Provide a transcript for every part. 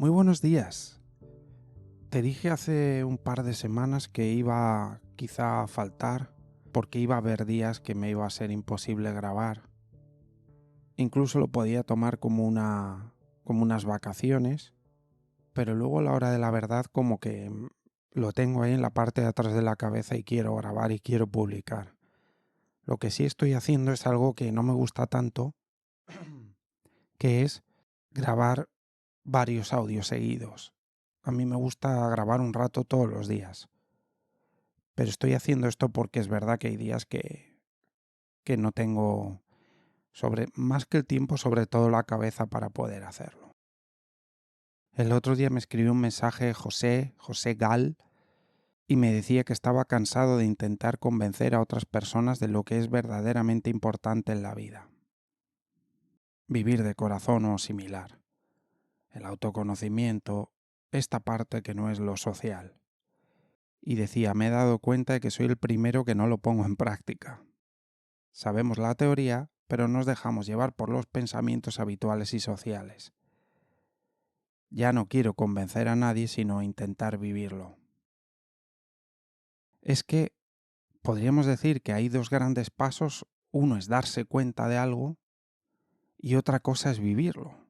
Muy buenos días. Te dije hace un par de semanas que iba quizá a faltar porque iba a haber días que me iba a ser imposible grabar. Incluso lo podía tomar como unas vacaciones, pero luego a la hora de la verdad como que lo tengo ahí en la parte de atrás de la cabeza y quiero grabar y quiero publicar. Lo que sí estoy haciendo es algo que no me gusta tanto, que es grabar varios audios seguidos. A mí me gusta grabar un rato todos los días, pero estoy haciendo esto porque es verdad que hay días que no tengo más que el tiempo, sobre todo la cabeza para poder hacerlo. El otro día me escribió un mensaje José Gal, y me decía que estaba cansado de intentar convencer a otras personas de lo que es verdaderamente importante en la vida. Vivir de corazón o similar. El autoconocimiento, esta parte que no es lo social. Y decía, me he dado cuenta de que soy el primero que no lo pongo en práctica. Sabemos la teoría, pero nos dejamos llevar por los pensamientos habituales y sociales. Ya no quiero convencer a nadie, sino intentar vivirlo. Es que podríamos decir que hay dos grandes pasos. Uno es darse cuenta de algo y otra cosa es vivirlo.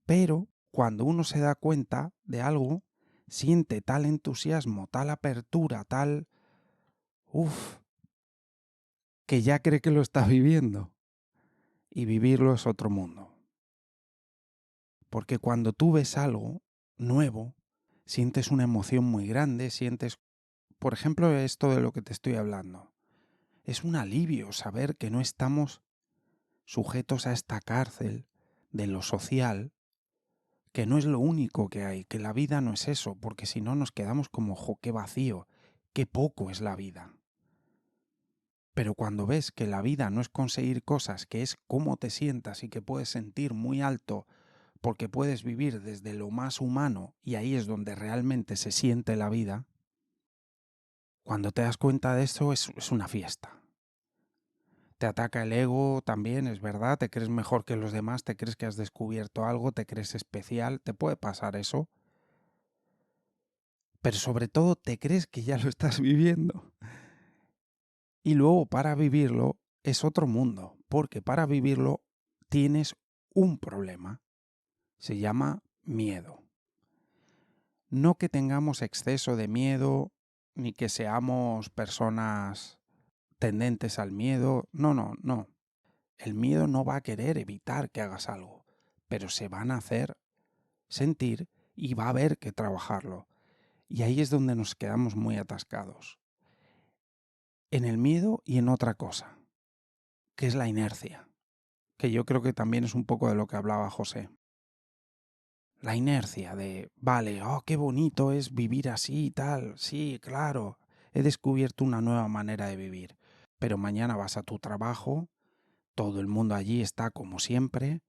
Pero cuando uno se da cuenta de algo, siente tal entusiasmo, tal apertura, uff, que ya cree que lo está viviendo. Y vivirlo es otro mundo. Porque cuando tú ves algo nuevo, sientes una emoción muy grande, por ejemplo, esto de lo que te estoy hablando. Es un alivio saber que no estamos sujetos a esta cárcel de lo social, que no es lo único que hay, que la vida no es eso, porque si no nos quedamos como, qué vacío, qué poco es la vida. Pero cuando ves que la vida no es conseguir cosas, que es cómo te sientas y que puedes sentir muy alto, porque puedes vivir desde lo más humano y ahí es donde realmente se siente la vida, cuando te das cuenta de eso es una fiesta. Te ataca el ego también, es verdad, te crees mejor que los demás, te crees que has descubierto algo, te crees especial, te puede pasar eso, pero sobre todo te crees que ya lo estás viviendo. Y luego para vivirlo es otro mundo, porque para vivirlo tienes un problema, se llama miedo. No que tengamos exceso de miedo, ni que seamos personas tendentes al miedo. No. El miedo no va a querer evitar que hagas algo, pero se van a hacer sentir y va a haber que trabajarlo. Y ahí es donde nos quedamos muy atascados. En el miedo y en otra cosa, que es la inercia, que yo creo que también es un poco de lo que hablaba José. La inercia de, vale, qué bonito es vivir así y tal. Sí, claro, he descubierto una nueva manera de vivir. Pero mañana vas a tu trabajo, todo el mundo allí está como siempre.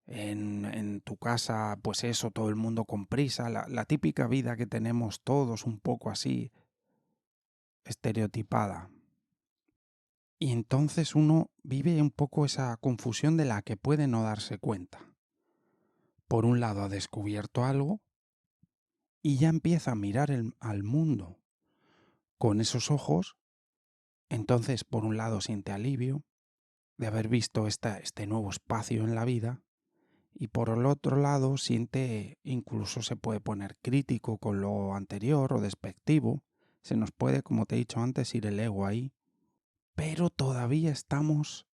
En tu casa, pues eso, todo el mundo con prisa. La típica vida que tenemos todos un poco así, estereotipada. Y entonces uno vive un poco esa confusión de la que puede no darse cuenta. Por un lado ha descubierto algo y ya empieza a mirar al mundo con esos ojos, entonces por un lado siente alivio de haber visto este nuevo espacio en la vida y por el otro lado siente, incluso se puede poner crítico con lo anterior o despectivo, se nos puede, como te he dicho antes, ir el ego ahí, pero todavía estamos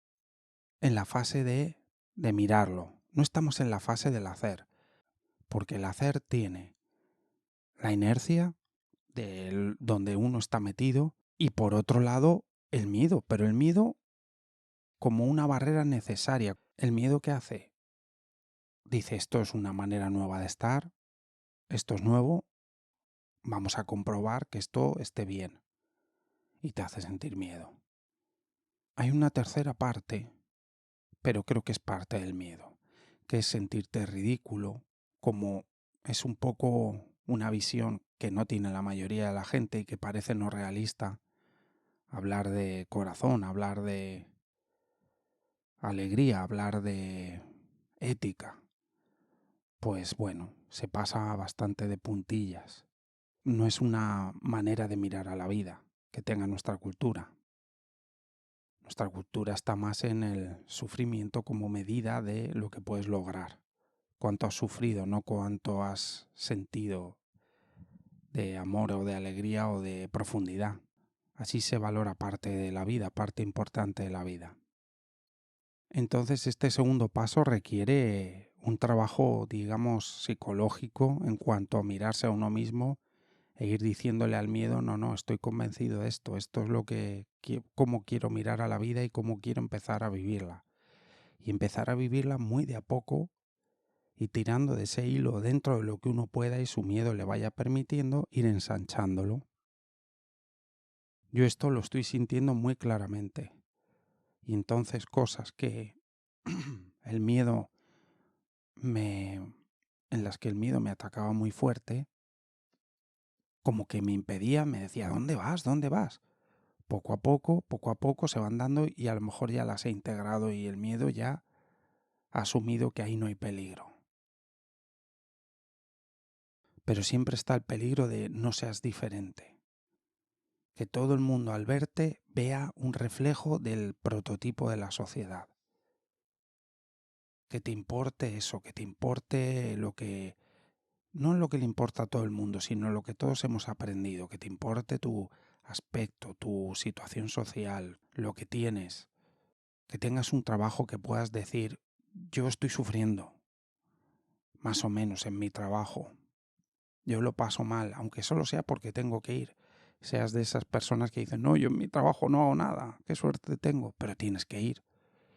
en la fase de mirarlo, no estamos en la fase del hacer, porque el hacer tiene la inercia de donde uno está metido y por otro lado el miedo, pero el miedo como una barrera necesaria. El miedo que hace, dice esto es una manera nueva de estar, esto es nuevo, vamos a comprobar que esto esté bien y te hace sentir miedo. Hay una tercera parte, pero creo que es parte del miedo, que es sentirte ridículo, como es un poco una visión que no tiene la mayoría de la gente y que parece no realista. Hablar de corazón, hablar de alegría, hablar de ética. pues bueno, se pasa bastante de puntillas. No es una manera de mirar a la vida que tenga nuestra cultura. Nuestra cultura está más en el sufrimiento como medida de lo que puedes lograr. Cuánto has sufrido, no cuánto has sentido de amor o de alegría o de profundidad. Así se valora parte de la vida, parte importante de la vida. Entonces este segundo paso requiere un trabajo, digamos, psicológico en cuanto a mirarse a uno mismo e ir diciéndole al miedo, no, estoy convencido de esto es lo que, cómo quiero mirar a la vida y cómo quiero empezar a vivirla. Y empezar a vivirla muy de a poco y tirando de ese hilo dentro de lo que uno pueda y su miedo le vaya permitiendo, ir ensanchándolo. Yo esto lo estoy sintiendo muy claramente. Y entonces cosas que el miedo en las que el miedo me atacaba muy fuerte, como que me impedía, me decía, ¿dónde vas? ¿Dónde vas? Poco a poco se van dando y a lo mejor ya las he integrado y el miedo ya ha asumido que ahí no hay peligro. Pero siempre está el peligro de no seas diferente. Que todo el mundo al verte vea un reflejo del prototipo de la sociedad. Que te importe eso, que te importe lo que... No lo que le importa a todo el mundo, sino lo que todos hemos aprendido. Que te importe tu aspecto, tu situación social, lo que tienes. Que tengas un trabajo que puedas decir, yo estoy sufriendo, más o menos en mi trabajo. Yo lo paso mal, aunque solo sea porque tengo que ir. Seas de esas personas que dicen, no, yo en mi trabajo no hago nada, qué suerte tengo, pero tienes que ir.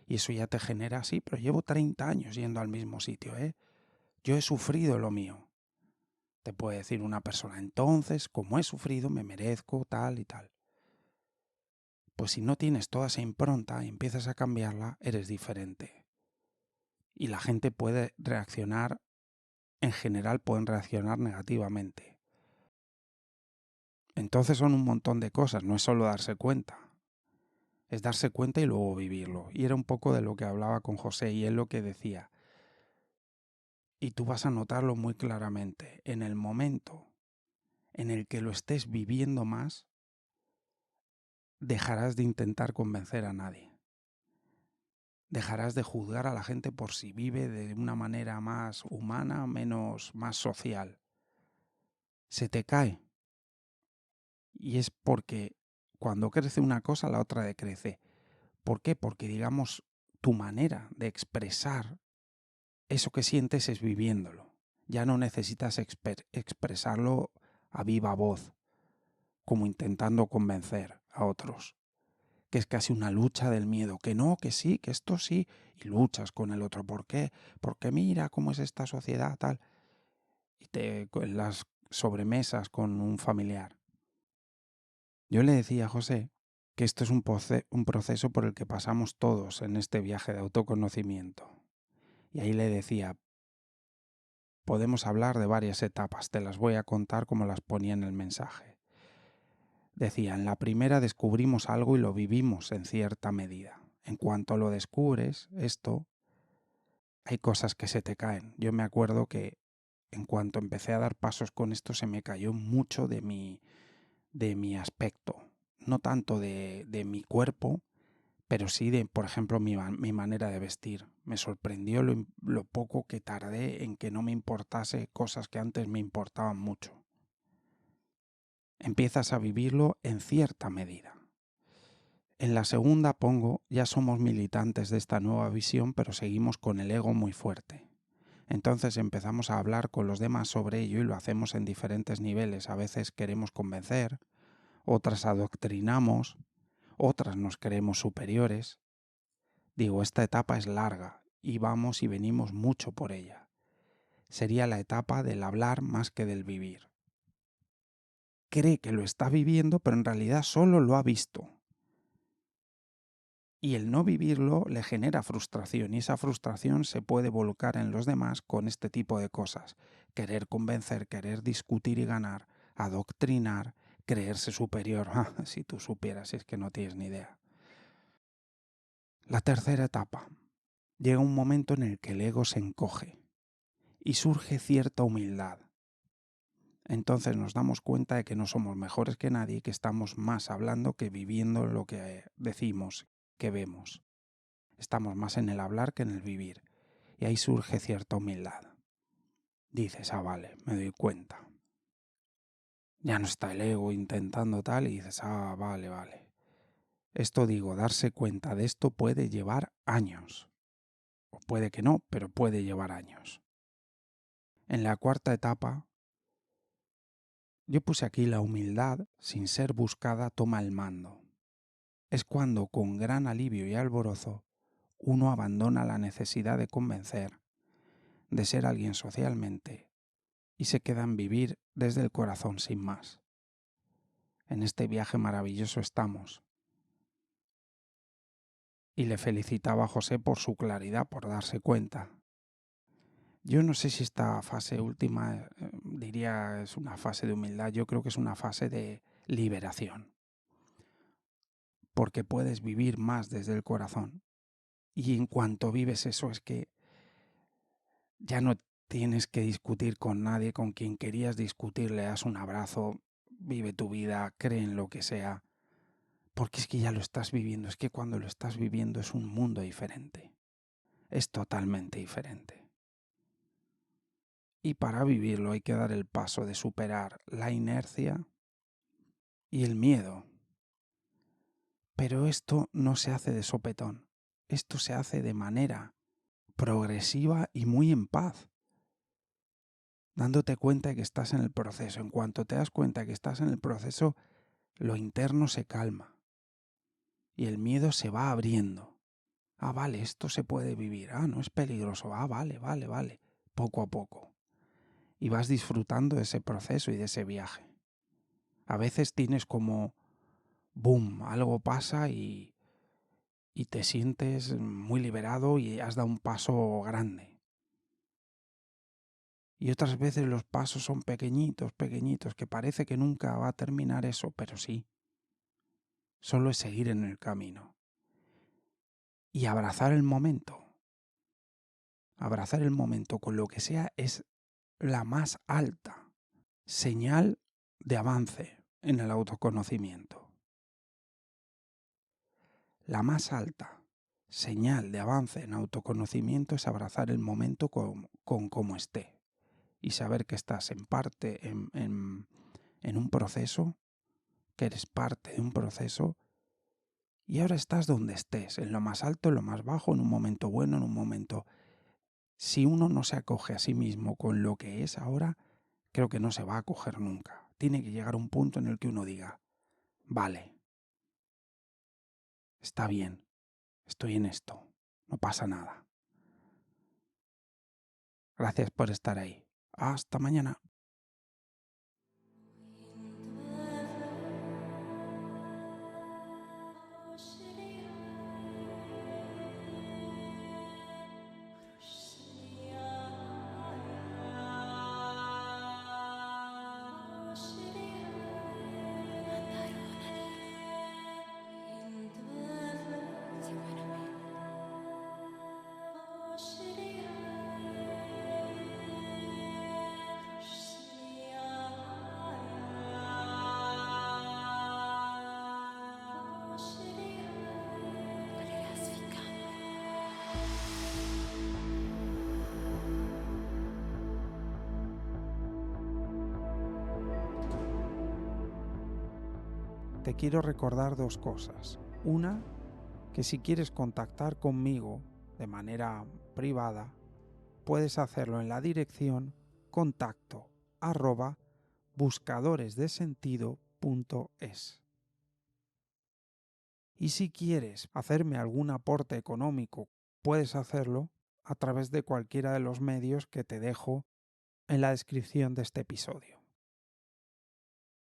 Y eso ya te genera, sí, pero llevo 30 años yendo al mismo sitio, ¿eh? Yo he sufrido lo mío. Te puede decir una persona, entonces, como he sufrido, me merezco tal y tal. Pues si no tienes toda esa impronta y empiezas a cambiarla, eres diferente. Y la gente puede reaccionar, en general pueden reaccionar negativamente. Entonces son un montón de cosas, no es solo darse cuenta. Es darse cuenta y luego vivirlo. Y era un poco de lo que hablaba con José y él lo que decía. Y tú vas a notarlo muy claramente. En el momento en el que lo estés viviendo más, dejarás de intentar convencer a nadie. Dejarás de juzgar a la gente por si vive de una manera más humana, más social. Se te cae. Y es porque cuando crece una cosa, la otra decrece. ¿Por qué? Porque, digamos, tu manera de expresar eso que sientes es viviéndolo. Ya no necesitas expresarlo a viva voz, como intentando convencer a otros. Que es casi una lucha del miedo, que no, que sí, que esto sí, y luchas con el otro. ¿Por qué? Porque mira cómo es esta sociedad, tal. Y en las sobremesas con un familiar. Yo le decía a José que esto es un proceso por el que pasamos todos en este viaje de autoconocimiento. Y ahí le decía, podemos hablar de varias etapas, te las voy a contar como las ponía en el mensaje. Decía, en la primera descubrimos algo y lo vivimos en cierta medida. En cuanto lo descubres, hay cosas que se te caen. Yo me acuerdo que en cuanto empecé a dar pasos con esto se me cayó mucho de mi aspecto. No tanto de mi cuerpo, pero sí de, por ejemplo, mi manera de vestir. Me sorprendió lo poco que tardé en que no me importase cosas que antes me importaban mucho. Empiezas a vivirlo en cierta medida. En la segunda ya somos militantes de esta nueva visión, pero seguimos con el ego muy fuerte. Entonces empezamos a hablar con los demás sobre ello y lo hacemos en diferentes niveles. A veces queremos convencer, otras adoctrinamos, otras nos creemos superiores. Digo, esta etapa es larga y vamos y venimos mucho por ella. Sería la etapa del hablar más que del vivir. Cree que lo está viviendo, pero en realidad solo lo ha visto. Y el no vivirlo le genera frustración y esa frustración se puede volcar en los demás con este tipo de cosas. Querer convencer, querer discutir y ganar, adoctrinar, creerse superior. Si tú supieras, es que no tienes ni idea. La tercera etapa. Llega un momento en el que el ego se encoge y surge cierta humildad. Entonces nos damos cuenta de que no somos mejores que nadie y que estamos más hablando que viviendo lo que decimos, que vemos. Estamos más en el hablar que en el vivir. Y ahí surge cierta humildad. Dices, vale, me doy cuenta. Ya no está el ego intentando tal y dices, vale. Esto digo, darse cuenta de esto puede llevar años. O puede que no, pero puede llevar años. En la cuarta etapa, yo puse aquí la humildad, sin ser buscada, toma el mando. Es cuando, con gran alivio y alborozo, uno abandona la necesidad de convencer, de ser alguien socialmente, y se queda en vivir desde el corazón sin más. En este viaje maravilloso estamos. Y le felicitaba a José por su claridad, por darse cuenta. Yo no sé si esta fase última, diría, es una fase de humildad. Yo creo que es una fase de liberación. Porque puedes vivir más desde el corazón. Y en cuanto vives eso es que ya no tienes que discutir con nadie, con quien querías discutir, le das un abrazo, vive tu vida, cree en lo que sea. Porque es que ya lo estás viviendo, es que cuando lo estás viviendo es un mundo diferente. Es totalmente diferente. Y para vivirlo hay que dar el paso de superar la inercia y el miedo. Pero esto no se hace de sopetón. Esto se hace de manera progresiva y muy en paz. Dándote cuenta de que estás en el proceso. En cuanto te das cuenta de que estás en el proceso, lo interno se calma. Y el miedo se va abriendo. Vale, esto se puede vivir. No es peligroso. Vale. Poco a poco. Y vas disfrutando de ese proceso y de ese viaje. A veces tienes como, boom, algo pasa y te sientes muy liberado y has dado un paso grande. Y otras veces los pasos son pequeñitos, que parece que nunca va a terminar eso, pero sí. Solo es seguir en el camino. Y abrazar el momento. Abrazar el momento con lo que sea es la más alta señal de avance en el autoconocimiento. La más alta señal de avance en autoconocimiento es abrazar el momento con como esté y saber que estás en parte en un proceso, que eres parte de un proceso y ahora estás donde estés, en lo más alto, en lo más bajo, en un momento bueno, en un momento. Si uno no se acoge a sí mismo con lo que es ahora, creo que no se va a acoger nunca. Tiene que llegar un punto en el que uno diga, vale, está bien, estoy en esto, no pasa nada. Gracias por estar ahí. Hasta mañana. Te quiero recordar dos cosas. Una, que si quieres contactar conmigo de manera privada, puedes hacerlo en la dirección contacto@buscadoresdesentido.es. Y si quieres hacerme algún aporte económico, puedes hacerlo a través de cualquiera de los medios que te dejo en la descripción de este episodio.